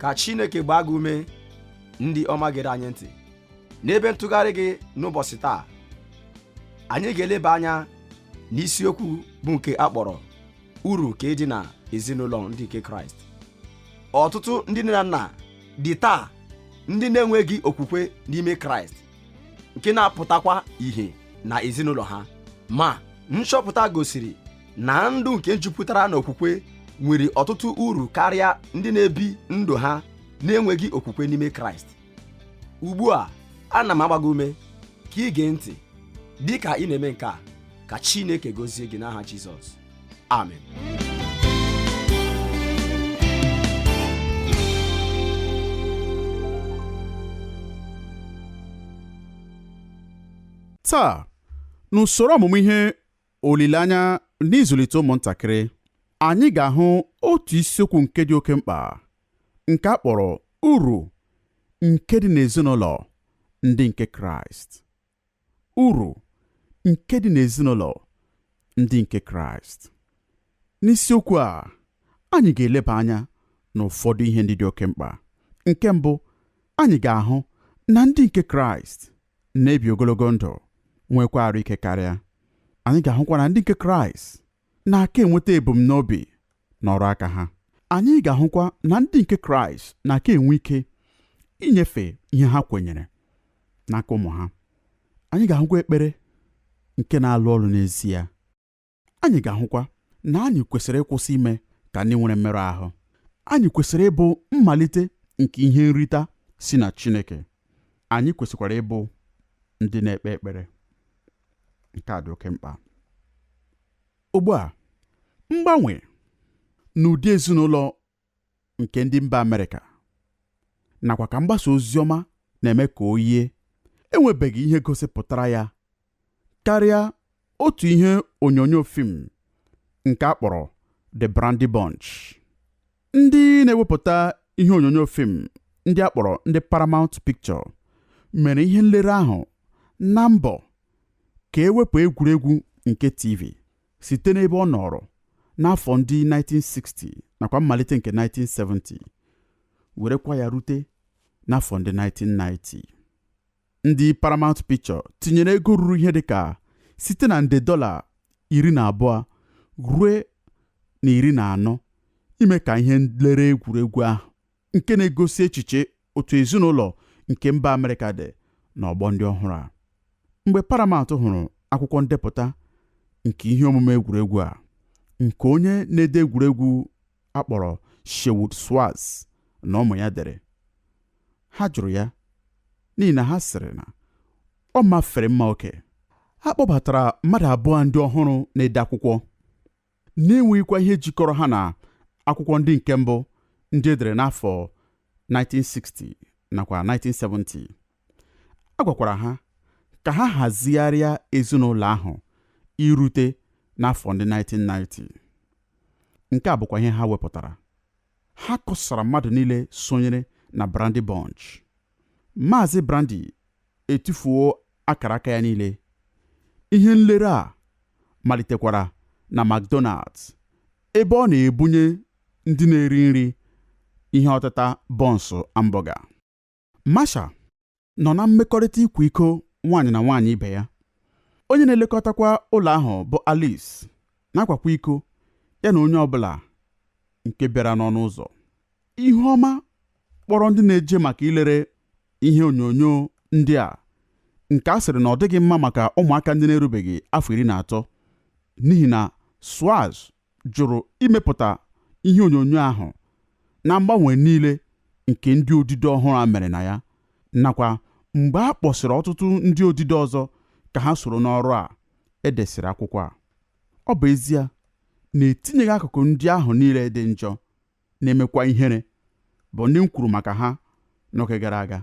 Ka Chineke gbaa gị ume, ndị ọma gere anyị ntị. N'ebe ntụgharị gị n'ụbọchị taa, anyị ga-eleba anya n'isiokwu bụ nke akpọrọ uru ka ịdị na ezinụlọ ndị nke Kraịst. Ọtụtụ ndị nne na nna dị taa ndị na-enweghị okwukwe n'ime Kraịst, nke na-apụtakwa ìhè na ezinụlọ ha. Ma nchọpụta gosiri na ndụ nke jupụtara n'okwukwe nwere ọtụtụ uru karịa ndị na-ebi ndụ ha na-enweghị okwukwe n'ime Kraịst. Ugbu a, ana m agba gị ume ka ị gee ntị. Dị ka ị na-eme nke a, ka Chineke gọzie gị n'aha Jizọs. Amen. Taa, n'usoro ọmụmụ ihe olileanya n'ịzụlite ụmụntakịrị, anyị ga-ahụ otu isiokwu nke dị oke mkpa, nke a kpọrọ uru nke dị n'ezinụlọ ndị nke Kraịst. Uru nke dị n'ezinụlọ ndị nke Kraịst. N'isiokwu a, anyị ga-eleba anya n'ụfọdụ ihe ndị dị oke mkpa. Nke mbụ, anyị ga-ahụ na ndị nke Kraịst na-ebi ogologo ndụ, nwekwa arụ ike karịa. Anyị ga-ahụkwa na ndị nke Kraịst na-aka enweta ebumnobi n'ọrụ aka ha. Anyị ga-ahụkwa na ndị nke Kraịst na-aka enwe ike inyefe ihe ha kwenyere n'aka ụmụ ha. Anyị ga-ahụkwa ekpere nke na-alụ ọrụ n'ezie. Anyị ga-ahụkwa na anyị kwesịrị ịkwụsị ime ka ndị nwere mmerụ ahụ. Anyị kwesịrị ịbụ mmalite nke ihe nrita si na Chineke. Anyị kwesịkwara ịbụ ndị na-ekpe ekpere. Nke a dị oke mkpa. Ugbu a, mgbanwe n'ụdị ezinụlọ nke ndị mba Amerịka nakwa ka mgbasa ozi ọma na-eme ka o yie enwebeghị ihe gosipụtara ya karịa otu ihe onyonyo fim nke a kpọrọ The Brady Bunch. Ndị na-ewepụta ihe onyonyo fim ndị a kpọrọ ndị Paramount Picture mere ihe nlere ahụ na mbọ ka ewepụ egwuregwu nke TV site n'ebe ọ nọrọ n'afọ ndị 1960 nakwa mmalite nke 1970 werekwa ya rute n'afọ ndị 1990. Ndị Paramount Picture tinyere ego ruru ihe dịka site na nde $12 ruo na $14 ime ka ihe nlere egwuregwu ahụ nke na-egosi echiche otu ezinụlọ nke mba Amerịka dị n'ọgbọ ndị ọhụrụ a. Mgbe Paramount hụrụ akwụkwọ ndepụta nke ihe omume egwuregwu a nke onye na-ede egwuregwu akpọrọ Sherwood Schwartz na ụmụ ya dere, ha jụrụ ya n'ihi na ha sịrị na ọ mafere mma oke. Ha kpọbatara mmadụ abụọ ndị ọhụrụ na-ede akwụkwọ na-enweghịkwa ihe jikọrọ ha na akwụkwọ ndị nke mbụ ndị edere n'afọ 1960 nakwa 1970. A gwakwara ha ka ha hazigharịa ezinụlọ ahụ irute n'afọ ndị 1990. Nke a bụkwa ihe ha wepụtara. Ha kọsara mmadụ niile sonyere na Brady Bunch. Maazị Brady etufuo akara aka ya niile. Ihe nlere a malitekwara na McDonald's, ebe ọ na-ebunye ndị na-eri nri ihe ọtata bọnsụ hamburger. Masha nọ na mmekọrịta ịkwa iko nwaanyị na nwaanyị ibe ya. Onye na-elekọtakwa ụlọ ahụ bụ Alice na-akwakwa iko ya na onye ọbụla nke bịara n'ọnụ ụzọ. Ihuọma kpọrọ ndị na-eje maka ilere ihe onyonyo ndị a nke a sịrị na ọ dịghị mma maka ụmụaka ndị na-erubeghị afọ 13 n'ihi na Schwartz jụrụ imepụta ihe onyonyo ahụ na mgbanwe niile nke ndị odide ọhụrụ a mere na ya, nakwa mgbe a kpọsịrị ọtụtụ ndị odide ọzọ ka ha soro n'ọrụ a edesịrị akwụkwọ a. Ọ bụ ezie na etinyeghị akụkụ ndị ahụ niile dị njọ na-emekwa ihere bụ ndị m kwuru maka ha n'oge gara aga,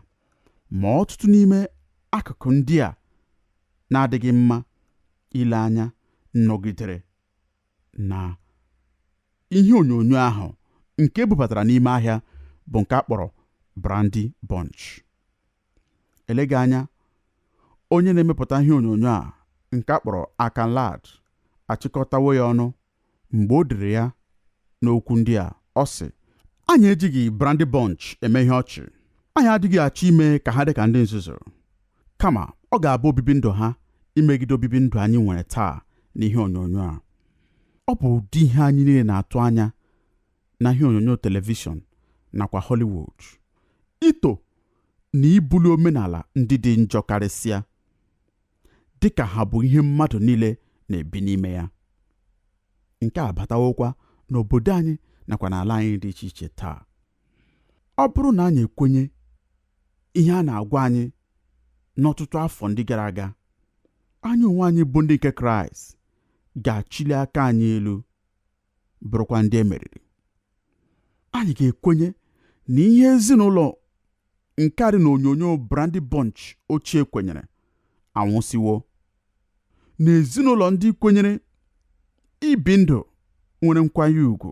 ma ọtụtụ n'ime akụkụ ndị a na-adịghị mma ile anya nọgidere na ihe onyonyo ahụ nke ebubatara n'ime ahịa bụ nke a kpọrọ Brady Bunch. Eleghị anya, onye na-emepụta ihe onyonyo a nke a kpọrọ Akanlad achịkọtawo ya ọnụ mgbe o dere ya n'okwu ndị a. Ọ sị, anyị ejighị Brandy Bunch eme ihe ọchị. Anyị adịghị achọ ime ka ha dị ka ndị nzuzu, kama ọ ga-abụ obibi ndụ ha imegide obibi ndụ anyị nwere taa n'ihe onyonyo a. Ọ bụ ụdị ihe anyị niile na-atụ anya na ihe onyonyo telivishọn nakwa Hollywood, ito na ibuli omenala ndị dị njọ karịsịa, dịka ha bụ ihe mmadụ niile na-ebi n'ime ya. Nke a batawokwa n'obodo anyị nakwa n'ala anyị dị iche iche taa. Ọ bụrụ na anyị ekwenye ihe a na-agwa anyị n'ọtụtụ afọ ndị gara aga, anyị onwe anyị bụ ndị nke Kraịst ga-achili aka anyị elu, bụrụkwa ndị emeriri. Anyị ga-ekwenye na ihe ezinụlọ nke dị n'onyonyo Brandy Bunch ochie kwenyere anwụsịwo, na ezinụlọ ndị kwenyere ibi ndụ nwere nkwanye ugwu,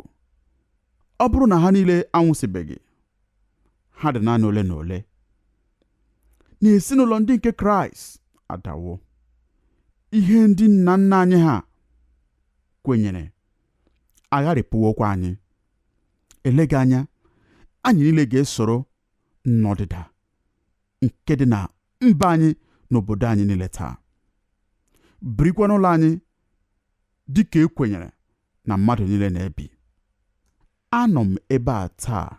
ọ bụrụ na ha niile anwụsịbeghị, ha dị naanị ole na ole. Na ezinụlọ ndị nke Kraịst adawo, ihe ndị nna nna anyị ha kwenyere agharịpụwokwa anyị. Eleghị anya, anyị niile ga-esoro n'ọdịda nke dị na mba anyị n'obodo anyị niile taa, birikwa n'ụlọ anyị dị ka ekwenyere na mmadụ niile na-ebi. Anọ m ebe a taa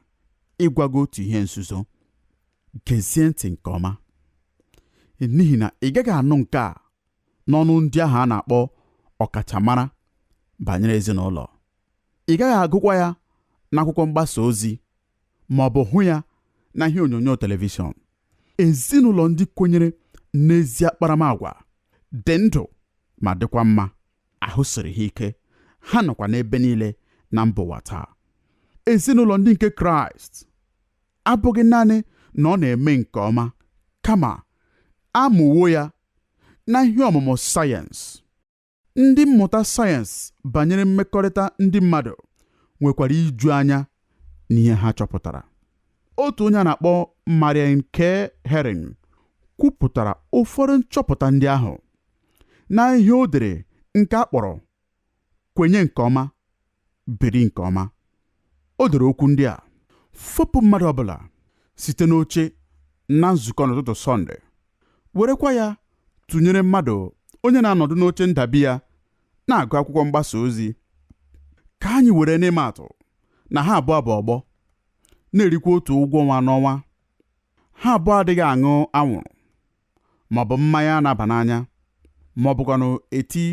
ịgwa gị otu ihe nzuzo. Gezie ntị nke ọma, n'ihi na ị gaghị anụ nke a n'ọnụ ndị ahụ a na-akpọ ọkachamara banyere ezinụlọ. Ị gaghị agụkwa ya n'akwụkwọ mgbasa ozi ma ọ bụ hụ ya na ihe onyonyo telivishọn. Ezinụlọ ndị kwenyere n'ezi akparamagwa dị ndụ ma dịkwa mma, ahụ siri ha ike, ha nọkwa n'ebe niile na mba ụwa taa. Ezinụlọ ndị nke Kraịst abụghị naanị na ọ na-eme nke ọma, kama amụwo ya na ihe ọmụmụ sayensị. Ndị mmụta sayensị banyere mmekọrịta ndị mmadụ nwekwara iju anya n'ihe ha chọpụtara. Otu onye a na-akpọ Marian K. Herring kwupụtara ụfọdụ nchọpụta ndị ahụ na ihe o dere nke a kpọrọ kwenye nke ọma, biri nke ọma. O dere okwu ndị a: fopụ mmadụ ọbụla site n'oche na nzukọ n'ụtụtụ Sọnde, werekwa ya tụnyere mmadụ onye na-anọdụ n'oche ndabi ya na-agụ akwụkwọ mgbasa ozi. Ka anyị were n'ime atụ na ha abụọ bụ ọgbọ, na-erikwa otu ụgwọ ọnwa n'ọnwa. Ha abụọ adịghị aṅụ anwụrụ maọbụ mmanya na-aba n'anya, maọbụkwanụ eti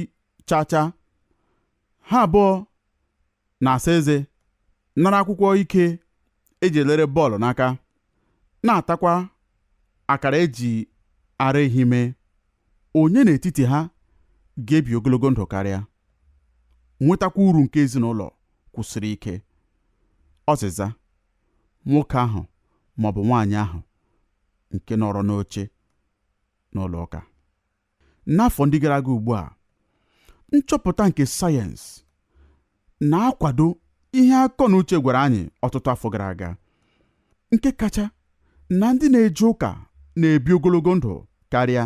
chacha. Ha abụọ na-asa eze, nara akwụkwọ ike eji elere bọọlụ n'aka, na-atakwa akara eji ara ehi mee. Onye n'etiti ha ga-ebi ogologo ndụ karịa, nwetakwa uru nke ezinụlọ kwụsịrị ike? Ọzịza: nwoke ahụ maọbụ nwaanyị ahụ nke nọrọ n'oche n'ụlọ ụka. N'afọ ndị gara aga ugbu a, nchọpụta nke sayensị na-akwado ihe akọ na uche gwara anyị ọtụtụ afọ gara aga. Nke kacha na ndị na-eje ụka na-ebi ogologo ndụ karịa,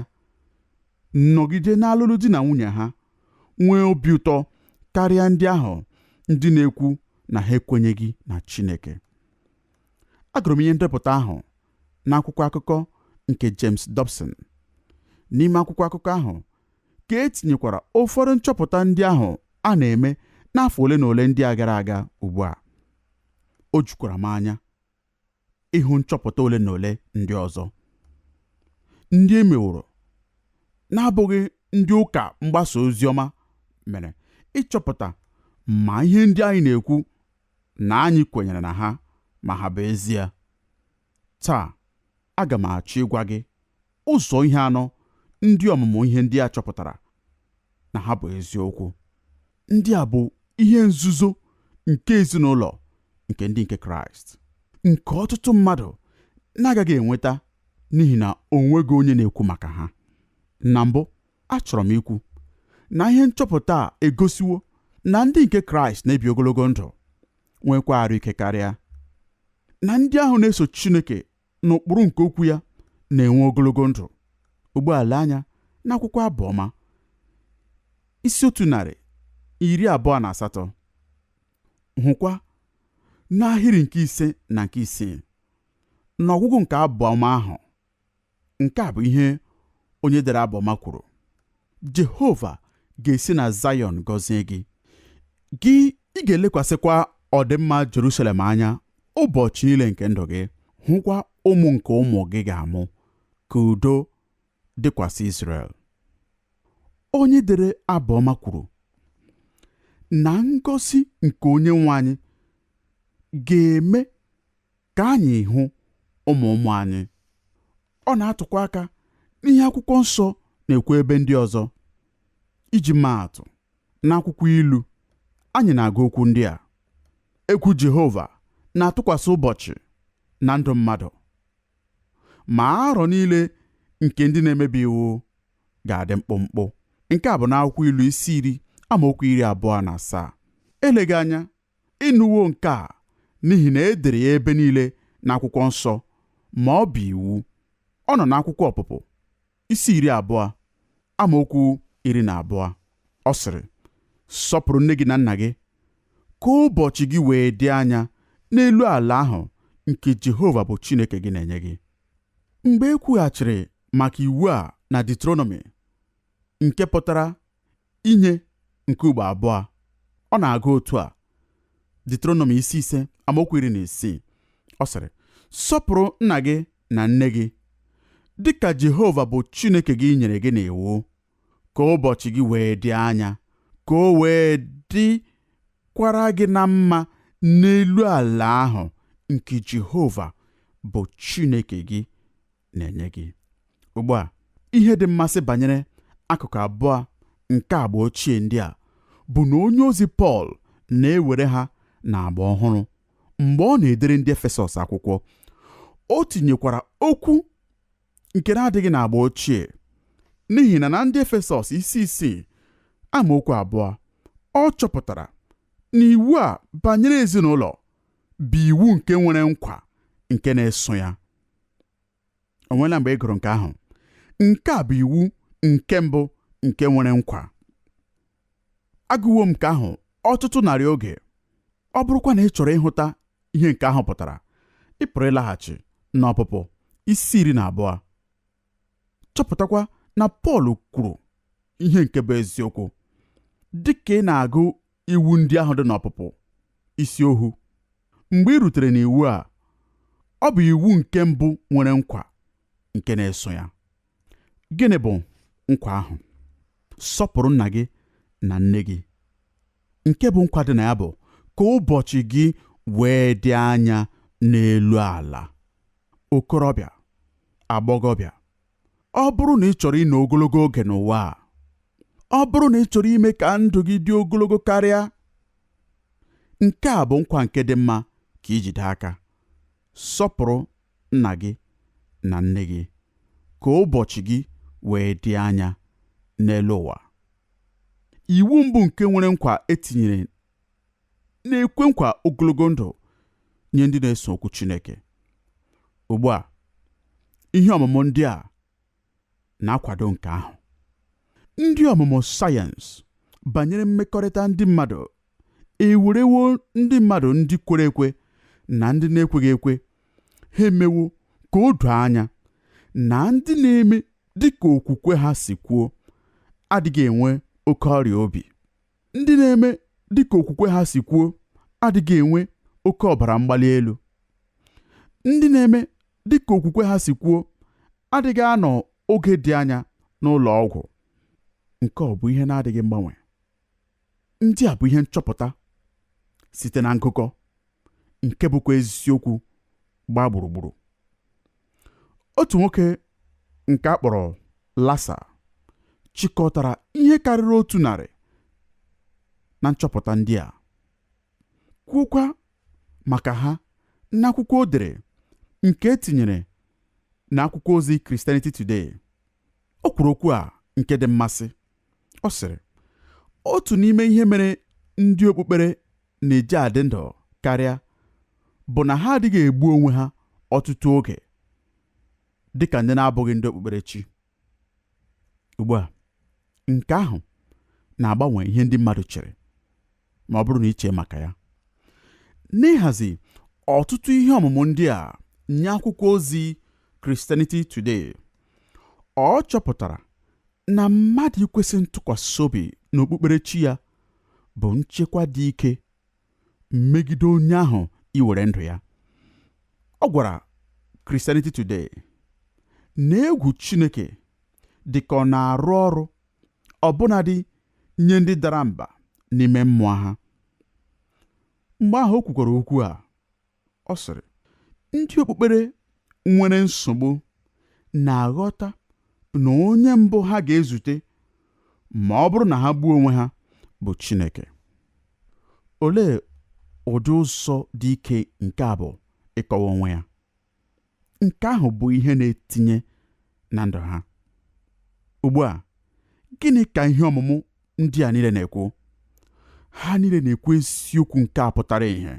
nọgide n'alụlụ di na nwunye ha, nwee obi ụtọ karịa ndị ahụ ndị na-ekwu na ha ekwenyeghị na Chineke. Agụrụ m ihe ndepụta ahụ n'akwụkwọ akụkọ nke James Dobson. N'ime akwụkwọ akụkọ ahụ ka etinyekwara ụfọdụ nchọpụta ndị ahụ a na-eme n'afọ ole na ole ndị a gara aga. Ugbu a, o jukwara m anya ịhụ nchọpụta ole na ole ndị ọzọ, ndị e meworo na-abụghị ndị ụka mgbasa ozi ọma mere, ịchọpụta ma ihe ndị anyị na-ekwu na anyị kwenyere na ha ma ha bụ ezie. Taa, aga m achọ ịgwa gị ụzọ ihe anọ ndị ọmụmụ ihe ndị a chọpụtara na ha bụ eziokwu. Ndị a bụ ihe nzuzo nke ezinụlọ nke ndị nke Kraịst, nke ọtụtụ mmadụ na-agaghị enweta n'ihi na o nweghị onye na-ekwu maka ha. Na mbụ, achọrọ m ikwu na ihe nchọpụta a egosiwo na ndị nke Kraịst na-ebi ogologo ndụ, nwekwa arụ ike karịa, na ndị ahụ na-eso Chineke n'ụkpụrụ nke okwu ya na-enwe ogologo ndụ. Ugbu a, lee anya n'akwụkwọ Abụọma isi 128, hụkwa n'ahịrị nke 5 na nke 6 n'ọgwụgwụ nke abụ ọma ahụ. Nke a bụ ihe onye dere abụ ọma kwuru: Jehova ga-esi na Zayọn gọzie gị, ị ga-elekwasịkwa ọdịmma Jerusalem anya ụbọchị niile nke ndụ gị, hụkwa ụmụ nke ụmụ gị ga-amụ, ka udo dịkwasị Izrel. Onye dere abụ ọma kwuru na ngọzi nke onye nwe anyị ga-eme ka anyị hụ ụmụ ụmụ anyị. Ọ na-atụkwa aka n'ihe akwụkwọ nsọ na-ekwu ebe ndị ọzọ. Iji maa atụ, n'akwụkwọ Ilu anyị na-agụ okwu ndị a: egwu Jehova na-atụkwasị ụbọchị na ndụ mmadụ, ma arọ niile nke ndị na-emebi iwu ga-adị mkpụmkpụ. Nke a bụ n'akwụkwọ Ilu isi 10 amaokwu 27. Eleghị anya ịnụwo nke a, n'ihi na e dere ya ebe niile n'akwụkwọ nsọ, ma ọ bụ iwu. Ọ nọ n'akwụkwọ Ọpụpụ isi 20 amaokwu 12. Ọ sịrị, sọpụrụ nne gị na nna gị, ka ụbọchị gị wee dị anya n'elu ala ahụ nke Jehova bụ Chineke gị na-enye gị. Mgbe e kwughachiri maka iwu a na Deuteronomy, nke pụtara inye nke ugbo abụọ, ọ na-aga otu a: Deuteronomy isi 5 amaokwu 16. Ọ sịrị, sọpụrụ nna gị na nne gị, dịka Jehova bụ Chineke gị nyere gị n'iwu, ka ụbọchị gị wee dị anya, ka o wee dịkwara gị na mma n'elu ala ahụ nke Jehova bụ Chineke gị na-enye gị. Ugbu a, ihe dị mmasị banyere akụkụ abụọ nke agba ochie ndị a bụ na onye ozi Pọl na-ewere ha na agba ọhụrụ. Mgbe ọ na-edere ndị Efesọs akwụkwọ, o tinyekwara okwu nke na-adịghị n'agba ochie, n'ihi na ndị Efesọs isi 6 amaokwu 2, ọ chọpụtara na iwu a banyere ezinụlọ bụ iwu nke nwere nkwa nke na-eso ya. O nweela mgbe ị gụrụ nke ahụ? Nke a bụ iwu nke mbụ nke nwere nkwa. Agụwo m nke ahụ ọtụtụ narị oge. Ọ bụrụkwa na ị chọrọ ịhụta ihe nke ahụ pụtara, ị pụrụ ịlaghachi n'Ọpụpụ isi 12, chọpụtakwa na Pọl kwuru ihe nke bụ eziokwu. Dịka ị na-agụ iwu ndị ahụ dị n'Ọpụpụ isi ohu, mgbe ị rutere n'iwu a, ọ bụ iwu nke mbụ nwere nkwa nke na-eso ya. Gịnị bụ nkwa ahụ? Sọpụrụ nna gị na nne gị. Nke bụ nkwa dị na ya bụ ka ụbọchị gị wee dị anya n'elu ala. Okorobịa, agbọghọbịa, ọ bụrụ na ị chọrọ ịnọ ogologo oge n'ụwa a, ọ bụrụ na ị chọrọ ime ka ndụ gị dị ogologo karịa, nke a bụ nkwa nke dị mma ka ijide aka. Sọpụrụ nna gị na nne gị, ka ụbọchị gị wee dị anya n'elu ụwa. Iwu mbụ nke nwere nkwa etinyere na-ekwe nkwa ogologo ndụ nye ndị na-eso okwu Chineke. Ugbu a, ihe ọmụmụ ndị a na-akwado nke ahụ. Ndị ọmụmụ sayensị banyere mmekọrịta ndị mmadụ ewerewo ndị mmadụ ndị kwere ekwe na ndị na-ekweghị ekwe. Ha emewo ka o doo anya na ndị na-eme dịka okwukwe ha si kwuo adịghị enwe oke ọrịa obi. Ndị na-eme dịka okwukwe ha si kwuo adịghị enwe oke ọbara mgbali elu. Ndị na-eme dịka okwukwe ha si kwuo adịghị anọ oge dị anya n'ụlọ ọgwụ. Nke ọ bụ ihe na-adịghị mgbanwe. Ndị a bụ ihe nchọpụta site na ngụkọ nke bụkwa eziokwu gbaa gburugburu. Otu nwoke nke a kpọrọ Lassa chịkọtara ihe karịrị 100 na nchọpụta ndị a, kwuokwa maka ha n'akwụkwọ o dere nke etinyere n'akwụkwọ ozi Christianity Today. O kwuru okwu a nke dị mmasị. Ọ sịrị, otu n'ime ihe mere ndị okpukpere na-eji adị ndụ karịa bụ na ha adịghị egbu onwe ha ọtụtụ oge dịka ndị na-abụghị ndị okpukperechi. Ugbu a, nke ahụ na-agbanwe ihe ndị mmadụ chere ma ọ bụrụ na iche maka ya. n'ịhazi ọtụtụ ihe ọmụmụ ndị a nye akwụkwọ ozi Christianity Today. Ọ chọpụtara na mmadụ ikwesị ntụkwasị obi n'okpukperechi ya bụ nchekwa dị ike megide onye ahụ iwere ndụ ya. Ọ gwara Christianity Today na egwu Chineke dị ka ọ na-arụ ọrụ ọbụnadị nye ndị dara mba n'ime mmụọ ha. Mgbe ahụ o kwukwara okwu a, ọ sịrị, ndị okpukpere nwere nsogbu na-aghọta na onye mbụ ha ga-ezute ma ọ bụrụ na ha gbuo onwe ha bụ Chineke. Olee ụdị ụzọ dị ike nke a bụ ịkọwa onwe ya? Nke ahụ bụ ihe na-etinye na ndụ ha. Ugbu a, gịnị ka ihe ọmụmụ ndị a niile na-ekwu? Ha niile na-ekwu eziokwu nke a pụtara ìhè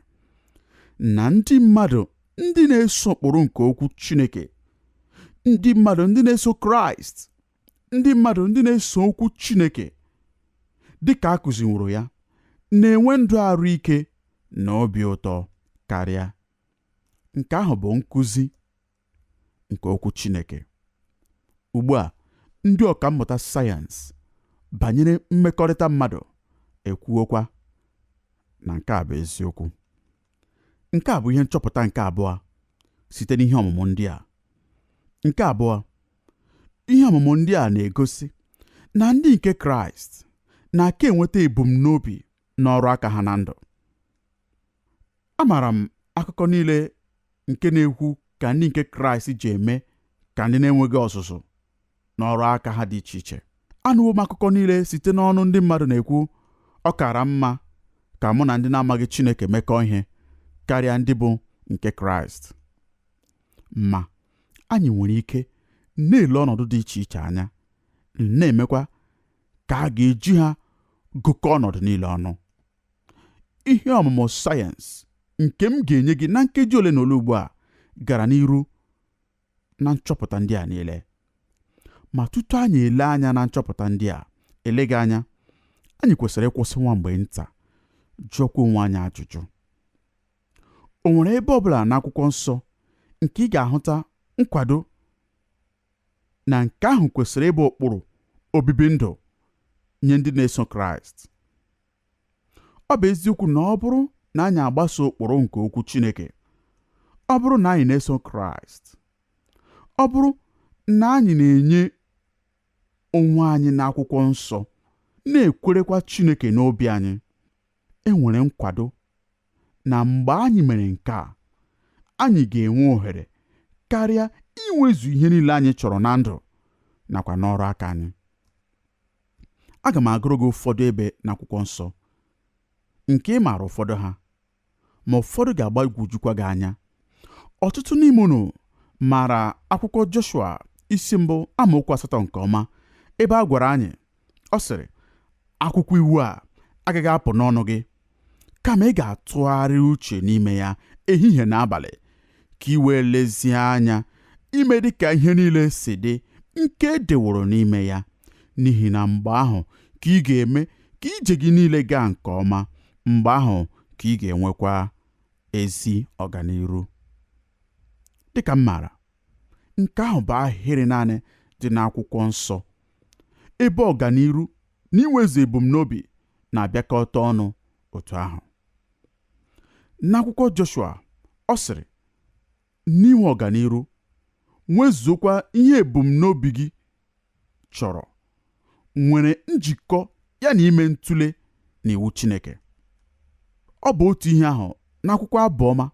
na ndị mmadụ ndị na-eso ụkpụrụ nke okwu Chineke, ndị mmadụ ndị na-eso Kraịst, ndị mmadụ ndị na-eso okwu Chineke dị ka a kụziworo ya, na-enwe ndụ arụ ike na obi ụtọ karịa. Nke ahụ bụ nkụzi nke okwu Chineke. Ugbu a, ndị ọkammụta sayensị banyere mmekọrịta mmadụ ekwuokwa na nke a bụ eziokwu. Nke a bụ ihe nchọpụta nke abụọ site n'ihe ọmụmụ ndị a. Nke abụọ, ihe ọmụmụ ndị a na-egosi na ndị nke Kraịst na-aka enweta ebumnobi n'ọrụ aka ha na ndụ. Amaara m akụkọ niile nke na-ekwu ka ndị nke Kraịst ji eme ka ndị na-enweghị ọzụzụ n'ọrụ aka ha dị iche iche. Anụwo m akụkọ niile site n'ọnụ ndị mmadụ na-ekwu, ọ kara mma ka mụ na ndị na-amaghị Chineke mekọọ ihe karịa ndị bụ nke Kraịst. Ma anyị nwere ike na-ele ọnọdụ dị iche iche anya, na-emekwa ka a ga-eji ha gụkọ ọnọdụ niile ọnụ. Ihe ọmụmụ sayensị nke m ga-enye gị na nkeji ole na ole ugbu a gara n'iru na nchọpụta ndị a niile. Ma tutu anyị ele anya na nchọpụta ndị a, eleghị anya, anyị kwesịrị ịkwụsị nwa mgbe nta jụọkwa onwe anyị ajụjụ. O nwere ebe ọ bụla n'akwụkwọ nsọ nke ị ga-ahụta nkwado na nke ahụ kwesịrị ịbụ ụkpụrụ obibi ndụ nye ndị na-eso Kraịst? Ọ bụ eziokwu na ọ bụrụ na anyị agbaso ụkpụrụ nke okwu Chineke, ọ bụrụ na anyị na-eso Kraịst, ọ bụrụ na anyị na-enye onwe anyị n'akwụkwọ nsọ, na-ekwerekwa Chineke n'obi anyị, enwere nkwado na mgbe anyị mere nke a, anyị ga-enwe ohere karịa inwezu ihe niile anyị chọrọ na ndụ nakwa n'ọrụ aka anyị. Aga m agụrụ gị ụfọdụ ebe n'akwụkwọ nsọ nke ị maara ụfọdụ ha, ma ụfọdụ ga-agbagwojukwa gị anya. Ọtụtụ n'ime unu maara akwụkwọ Joshua isi mbụ amaokwu 8 nke ọma, ebe a gwara anyị, ọ sịrị, akwụkwọ iwu a agaghị apụ n'ọnụ gị, kama ị ga-atụgharị uche n'ime ya ehihie na abalị, ka ị wee lezie anya ime dị ka ihe niile si dị nke edeworo n'ime ya, n'ihi na mgbe ahụ ka ị ga-eme ka ije gị niile gaa nke ọma, mgbe ahụ ka ị ga-enwekwa ezi ọganiru. Dịka m maara, nke ahụ bụ ahịrị naanị dị n'akwụkwọ nsọ, ebe ọganiru na inwezu ebumnobi na-abịakọta ọnụ otu ahụ. N'akwụkwọ Joshua, ọ sịrị, n'inwe ọganiru, nwezukwa ihe ebumnobi gị chọrọ, nwere njikọ ya na ime ntụle na iwu Chineke. Ọ bụ otu ihe ahụ n'akwụkwọ Abụọma.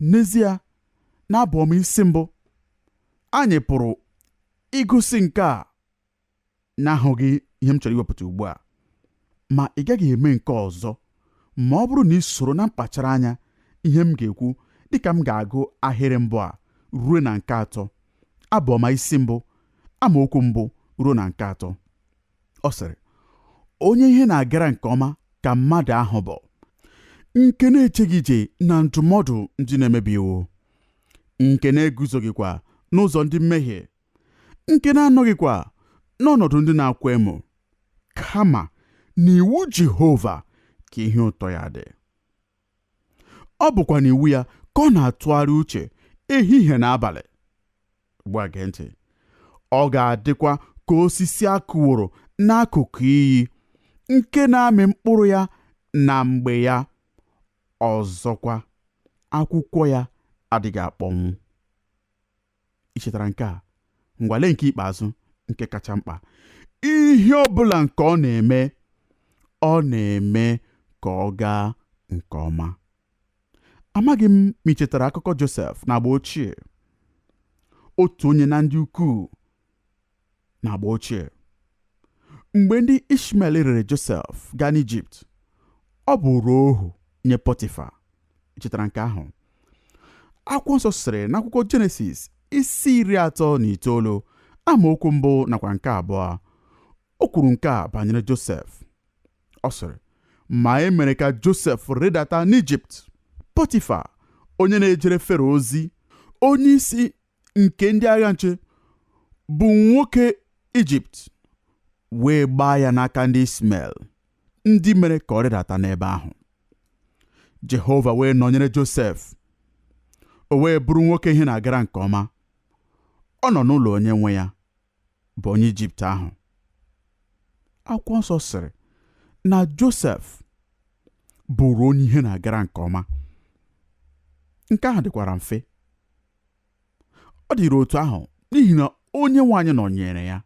N'ezie, n'Abụọma isi mbụ, anyị pụrụ ịgụsị nke a na-ahụghị ihe m chọrọ iwepụta ugbu a, ma ị gaghị eme nke ọzọ ma ọ bụrụ na ị soro na mkpachara anya ihe m ga-ekwu dịka m ga-agụ ahịrị mbụ a ruo na nke 3. Abụọma isi mbụ amaokwu mbụ ruo na nke 3. Ọ sịrị, onye ihe na-agara nke ọma ka mmadụ ahụ bụ, nke na-echeghị ije na ndụmọdụ ndị na-emebi iwu, nke na-eguzogịkwa n'ụzọ ndị mmehie, nke na-anọghịkwa n'ọnọdụ ndị na-akwa emo, kama n'iwu Jehova ka ihe ụtọ ya dị. ọ bụkwa n'iwu ya ka ọ na-atụgharị uche ehihie na abalị. Ugbu a gee ntị, ọ ga-adịkwa ka osisi akụworo n'akụkụ iyi nke na-amị mkpụrụ ya na mgbe ya, ọzọkwa akwụkwọ ya adịghị akpọnwụ. Ị chetara nke a? Ngwale nke ikpeazụ nke kacha mkpa, ihe ọ bụla nke ọ na-eme ka ọ gaa nke ọma. Amaghị m ma ị chetara akụkọ Josef n'agba ochie. Otu onye na ndị ukwu n'agba ochie, mgbe ndị Ishmel rere Josef gaa n'Ijipt, ọ bụrụ ohu nye Pọtifa. Ị chetara nke ahụ? Akwụkwọ nsọ sịrị n'akwụkwọ Jenesis isi 39 amaokwu 1 nakwa nke 2, o kwuru nke a banyere Josef. Ọ sịrị, ma e mere ka Josef rịdata n'Ijipt. Pọtifa, onye na-ejere Fero ozi, onye isi nke ndị agha nche, bụ nwoke Ijipt, wee gbaa ya n'aka ndị Ishmel, ndị mere ka ọ rịdata n'ebe ahụ. Jehova wee nọnyere Josef, o wee bụrụ nwoke ihe na-agara nke ọma. Ọ nọ n'ụlọ onye nwe ya, bụ onye Ijipt ahụ. Akwụkwọ nsọ sịrị na Josef bụrụ onye ihe na-agara nke ọma. Nke ahụ dịkwara mfe. Ọ dịrị otu ahụ n'ihi na onye nwe anyị nọnyere ya.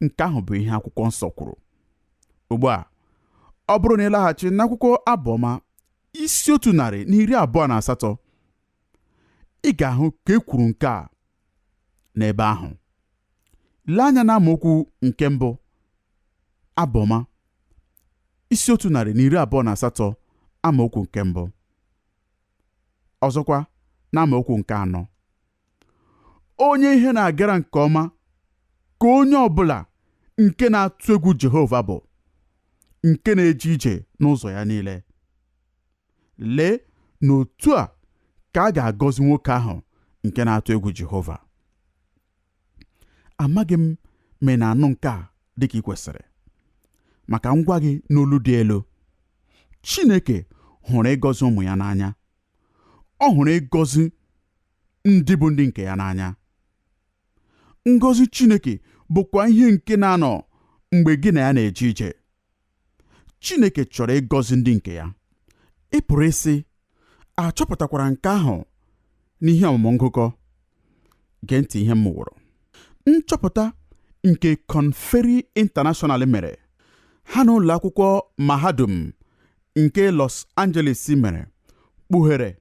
Nke ahụ bụ ihe akwụkwọ nsọ kwuru. Ugbu a, ọ bụrụ na ịlaghachi n'akwụkwọ Abụọma isi 128, ị ga-ahụ ka e kwuru nke a n'ebe ahụ. Lee anya n'amaokwu nke 1, Abụọma isi 128 amaokwu nke 1. Ọzọkwa n'amaokwu nke 4, onye ihe na-agara nke ọma ka onye ọbụla nke na-atụ egwu Jehova bụ, nke na-eje ije n'ụzọ ya niile. Lee n'otu a ka a ga-agọzi nwoke ahụ nke na-atụ egwu Jehova. Amaghị m ma ị na-anụ nke a dịka ị kwesịrị, maka ngwa gị n'olu dị elu. Chineke hụrụ ịgọzi ụmụ ya n'anya. Ọ hụrụ ịgọzi ndị bụ ndị nke ya n'anya. Ngọzi Chineke bụkwa ihe nke na-anọ mgbe gị na ya na-eje ije. Chineke chọrọ ịgọzi ndị nke ya. Ị pụrụ ịsị, achọpụtakwara nke ahụ n'ihe ọmụmụ ngụkọ. Gee ntị ihe m mụworo. Nchọpụta nke Conferi International mere, ha na ụlọ akwụkwọ mahadum nke Los Angeles mere, kpughere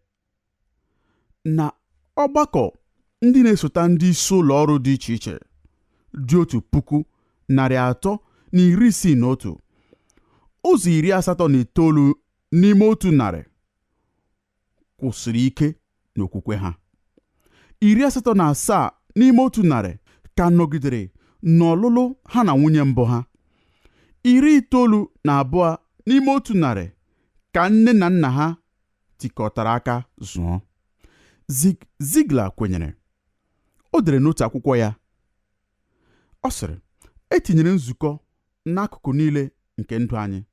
na ọgbakọ ndị na-esota ndị isi ụlọ ọrụ dị iche iche dị 1,361, ụzọ 89 n'ime 100 kwụsịrị ike n'okwukwe ha. 87 n'ime 100 ka nọgidere n'ọlụlụ ha na nwunye mbụ ha. 92 n'ime 100 ka nne na nna ha tikọtara aka zụọ. Ziglar kwenyere. O dere n'otu akwụkwọ ya, ọ sịrị, etinyere nzukọ n'akụkụ niile nke ndụ anyị.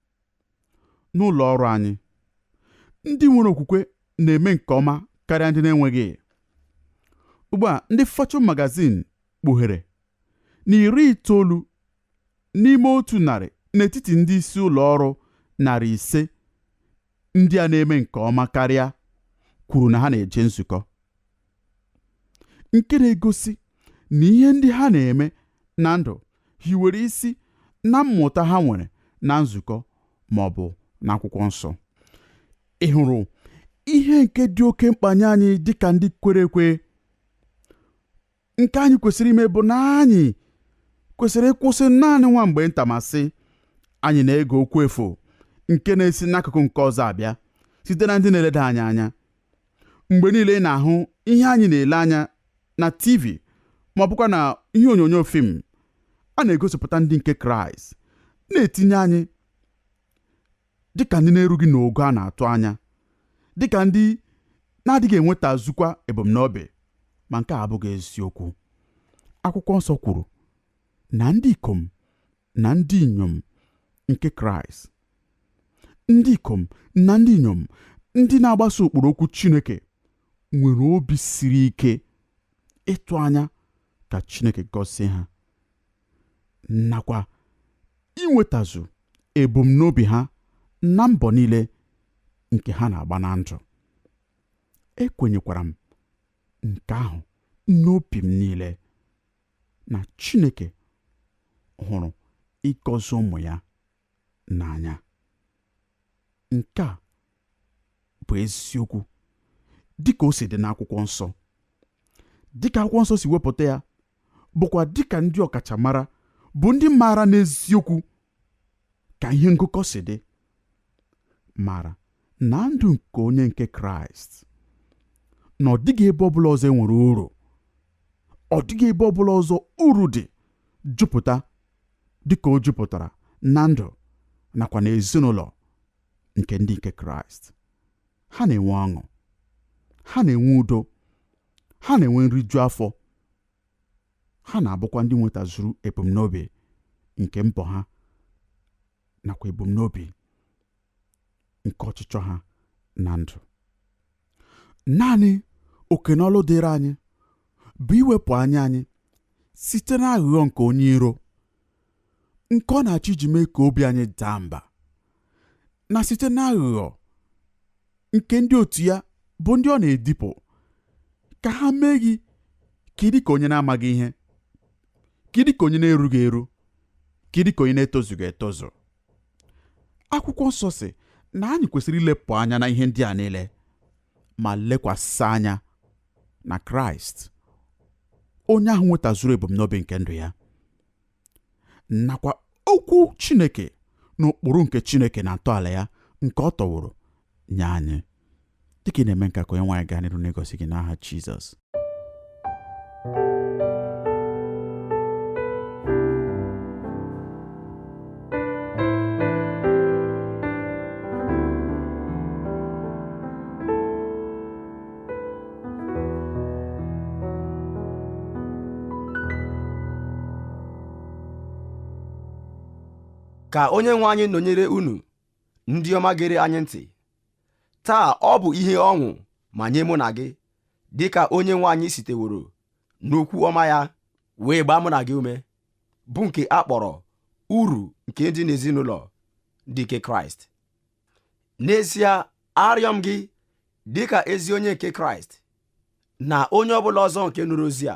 N'ụlọ ọrụ anyị, ndị nwere okwukwe na-eme nke ọma karịa ndị na-enweghị. Ugbu a, ndị Fortune magazine kpughere na 90 n'ime 100 n'etiti ndị isi ụlọ ọrụ 500 ndị a na-eme nke ọma karịa kwuru na ha na-eje nzukọ. Nke na-egosi na ihe ndị ha na-eme na ndụ hiwere isi na mmụta ha nwere na nzukọ ma ọ bụ n'akwụkwọ nsọ. Ị hụrụ ihe nke dị oke mkpa nye anyị dịka ndị kwere ekwe? Nke anyị kwesịrị ime bụ na anyị kwesịrị ịkwụsị naanị nwa mgbe nta ma sị anyị na-ege okwu efu nke na-esi n'akụkụ nke ọzọ abịa site na ndị na-eleda anyị anya. Mgbe niile ị na-ahụ ihe anyị na-ele anya na TV ma ọ bụkwa na ihe onyonyo fim a na-egosipụta ndị nke Kraịst, na-etinye anyị dịka ndị na-erughị n'ogo a na-atụ anya, dịka ndị na-adịghị enweta zukwa ebumnobi, ma nke a abụghị eziokwu. Akwụkwọ nsọ kwuru na ndị ikom na ndị inyom nke Kraịst, ndị ikom na ndị inyom ndị na-agbaso ụkpụrụ okwu Chineke nwere obi siri ike ịtụ anya ka Chineke gọzie ha nakwa inwetazu ebumnobi ha na mbọ niile nke ha na-agba na ndụ. Ekwenyekwara m nke ahụ n'obi m niile na Chineke hụrụ ịgọzi ụmụ ya n'anya. Nke a bụ eziokwu dịka o si dị n'akwụkwọ nsọ. Dịka akwụkwọ nsọ si wepụta ya bụkwa dịka ndị ọkachamara bụ ndị maara n'eziokwu ka ihe ngụkọ si dị, mara na ndụ nke onye nke Kraịst na ọ dịghị ebe ọbụla ọzọ enwere uru, ọ dịghị ebe ọbụla ọzọ uru dị jupụta dịka o jupụtara na ndụ nakwa na ezinụlọ nke ndị nke Kraịst. Ha na-enwe ọṅụ, ha na-enwe udo, ha na-enwe nriju afọ, ha na-abụkwa ndị nwetazuru ebumnobi nke mbọ ha nakwa ebumnobi nke ọchịchọ ha na ndụ. Naanị oke na ọlụ dịrị anyị bụ iwepụ anya anyị site n'aghụghọ nke onye iro nke ọ na-achọ iji mee ka obi anyị daa mba, na site n'aghụghọ nke ndị otu ya bụ ndị ọ na-edipụ ka ha mee gị ka ị dị ka onye na-amaghị ihe, ka ị dị ka onye na-erughị eru, ka ị dị ka onye na-etozughị etozu. Akwụkwọ nsọ sị na anyị kwesịrị ilepụ anya na ihe ndị a niile ma lekwasị anya na Kraịst, onye ahụ nwetazuru ebumnobi nke ndụ ya, nakwa okwu Chineke na ụkpụrụ nke Chineke na ntọala ya nke ọ tọwụrụ nye anyị. Dịka ị na-eme nka ka onye nwaanyị gaa n'ihu na-egosi gị n'aha Jizọs. Ka onye nwe anyị nọnyere unu ndị ọma gere anyị ntị. Taa ọ bụ ihe ọṅụ ma nye mụ na gị, dịka onye nwe anyị siteworo n'okwu ọma ya wee gbaa mụ na gị ume, bụ nke a kpọrọ uru nke dị n'ezinụlọ dị nke Kraịst. N'ezie, arịọ m gị dịka ezi onye nke Kraịst na onye ọbụla ọzọ nke nụrụ ozi a,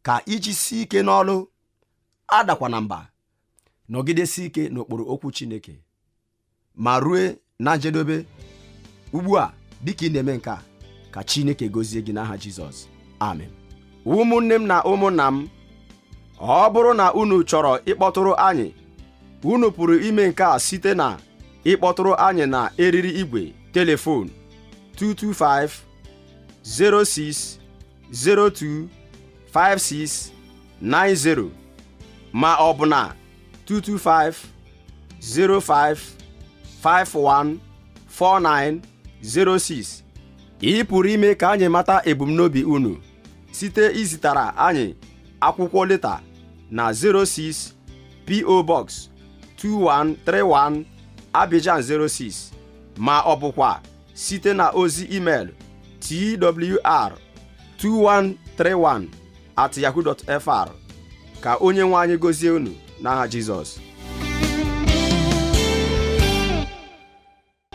ka ijisi ike n'ọlụ, adakwa na mba, nọgidesi ike n'okpuru okwu Chineke, ma rue na njedebe. Ugbu a, dịka ị na-eme nke a, ka Chineke gozie gị n'aha Jizọs. Amen. Ụmụnne m na ụmụnna m, ọ bụrụ na unu chọrọ ịkpọtụrụ anyị, unu pụrụ ime nke a site na ịkpọtụrụ anyị na eriri igwe telefon 225 06 02 56 90 ma ọ bụ na 225 05 51 4906. Ị pụrụ ime ka anyị mata ebumnobi unu site izitara anyị akwụkwọ leta na 06 PO Box 2131 Abidjan 06, ma ọ bụkwa site na ozi email twr2131@yahoo.fr. Ka onye nwe anyị gozie unu n'aha Jizọs.